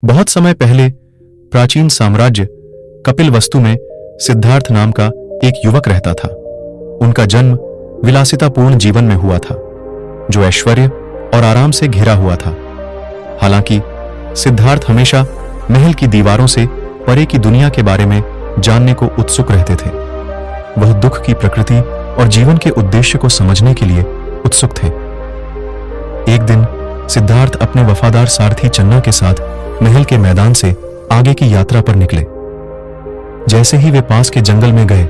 बहुत समय पहले प्राचीन साम्राज्य कपिलवस्तु में सिद्धार्थ नाम का एक युवक रहता था। उनका जन्म विलासितापूर्ण जीवन में हुआ था, जो ऐश्वर्य और आराम से घिरा हुआ था। हालांकि सिद्धार्थ हमेशा महल की दीवारों से परे की दुनिया के बारे में जानने को उत्सुक रहते थे। वह दुख की प्रकृति और जीवन के उद्देश्य को समझने के लिए उत्सुक थे। एक दिन सिद्धार्थ अपने वफादार सारथी चन्ना के साथ महल के मैदान से आगे की यात्रा पर निकले। जैसे ही वे पास के जंगल में गए,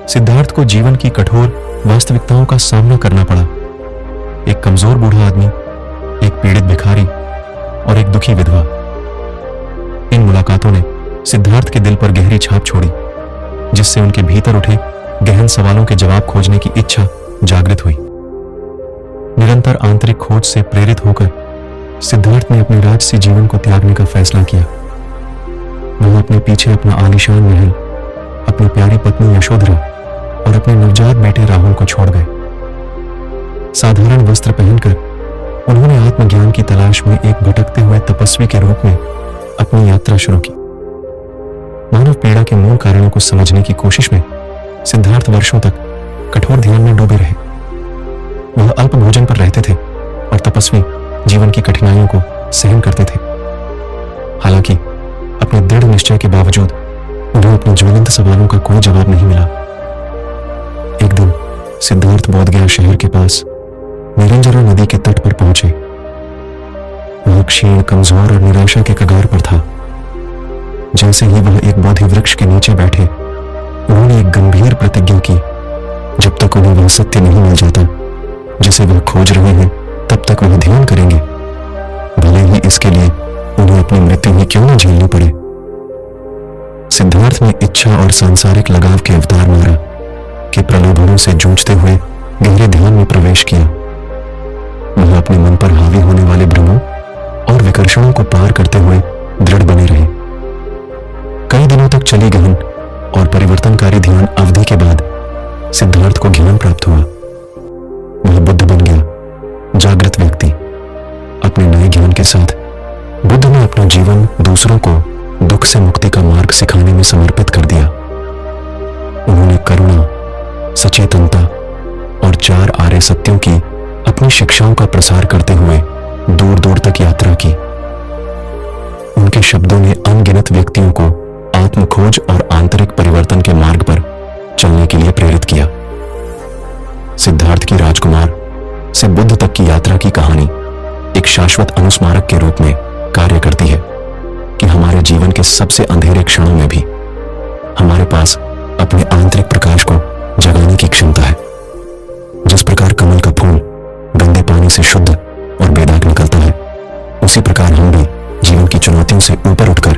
सिद्धार्थ को जीवन की कठोर वास्तविकताओं का सामना करना पड़ा। एक कमजोर बूढ़ा आदमी, एक पीड़ित भिखारी और एक दुखी विधवा। इन मुलाकातों ने सिद्धार्थ के दिल पर गहरी छाप छोड़ी, जिससे उनके भीतर उठे गहन सवालों के जवाब खोजने की इच्छा जागृत हुई। निरंतर आंतरिक खोज से प्रेरित होकर सिद्धार्थ ने अपने राजसी जीवन को त्यागने का फैसला किया। वह अपने पीछे अपना आलीशान महल, अपनी प्यारी पत्नी यशोधरा और अपने नवजात बेटे राहुल को छोड़ गए। साधारण वस्त्र पहनकर उन्होंने आत्मज्ञान की तलाश में एक भटकते हुए तपस्वी के रूप में अपनी यात्रा शुरू की। मानव पीड़ा के मूल कारणों को समझने की कोशिश में सिद्धार्थ वर्षों तक कठोर ध्यान में डूबे रहे। वह अल्प भोजन पर रहते थे और तपस्वी जीवन की कठिनाइयों को सहन करते थे। हालांकि अपने दृढ़ निश्चय के बावजूद उन्हें अपने ज्वलंत सवालों का कोई जवाब नहीं मिला। एक दिन सिद्धार्थ बोधगया शहर के पास निरंजरा नदी के तट पर पहुंचे। वह क्षीण, कमजोर और निराशा के कगार पर था। जैसे ही वह एक बोधि वृक्ष के नीचे बैठे, उन्होंने एक गंभीर प्रतिज्ञा की। जब तक उन्हें वह सत्य नहीं मिल जाता जिसे वह खोज रहे हैं, तब तक वह ध्यान करेंगे, भले ही इसके लिए उन्हें अपनी मृत्यु ही क्यों न झेलनी पड़े। सिद्धार्थ ने इच्छा और सांसारिक लगाव के अवतार मारा कि प्रलोभनों से जूझते हुए गहरे ध्यान में प्रवेश किया। वह अपने मन पर हावी होने वाले भ्रमों और विकर्षणों को पार करते हुए दृढ़ बने रहे। कई दिनों तक चली गहन और परिवर्तनकारी ध्यान अवधि के बाद सिद्धार्थ को ज्ञान प्राप्त हुआ। वह बुद्ध बन गया, जागृत व्यक्ति। अपने नए ज्ञान के साथ बुद्ध ने अपना जीवन दूसरों को दुख से मुक्ति का मार्ग सिखाने में समर्पित कर दिया। उन्होंने करुणा, सचेतनता और 4 आर्य सत्यों की अपनी शिक्षाओं का प्रसार करते हुए दूर दूर तक यात्रा की। उनके शब्दों ने अनगिनत व्यक्तियों को आत्मखोज और आंतरिक परिवर्तन के मार्ग पर चलने के लिए प्रेरित किया। सिद्धार्थ की राजकुमार से बुद्ध तक की यात्रा की कहानी एक शाश्वत अनुस्मारक के रूप में कार्य करती है कि हमारे जीवन के सबसे अंधेरे क्षणों में भी हमारे पास अपने आंतरिक प्रकाश को जगाने की क्षमता है। जिस प्रकार कमल का फूल गंदे पानी से शुद्ध और बेदाग निकलता है, उसी प्रकार हम भी जीवन की चुनौतियों से ऊपर उठकर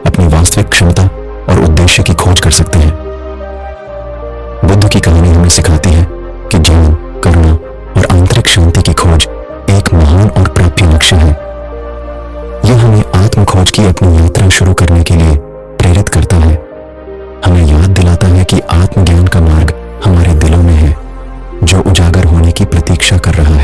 अपनी वास्तविक क्षमता और उद्देश्य की खोज कर सकते हैं। बुद्ध की कहानी हमें सिखाती है कि ज्ञान, करुणा और आंतरिक शांति की खोज एक महान और प्राप्य लक्ष्य है। यह हमें आत्मखोज की अपनी यात्रा शुरू करने के लिए प्रेरित करता है। हमें याद दिलाता है कि आत्मज्ञान का मार्ग हमारे दिलों में है, जो उजागर होने की प्रतीक्षा कर रहा है।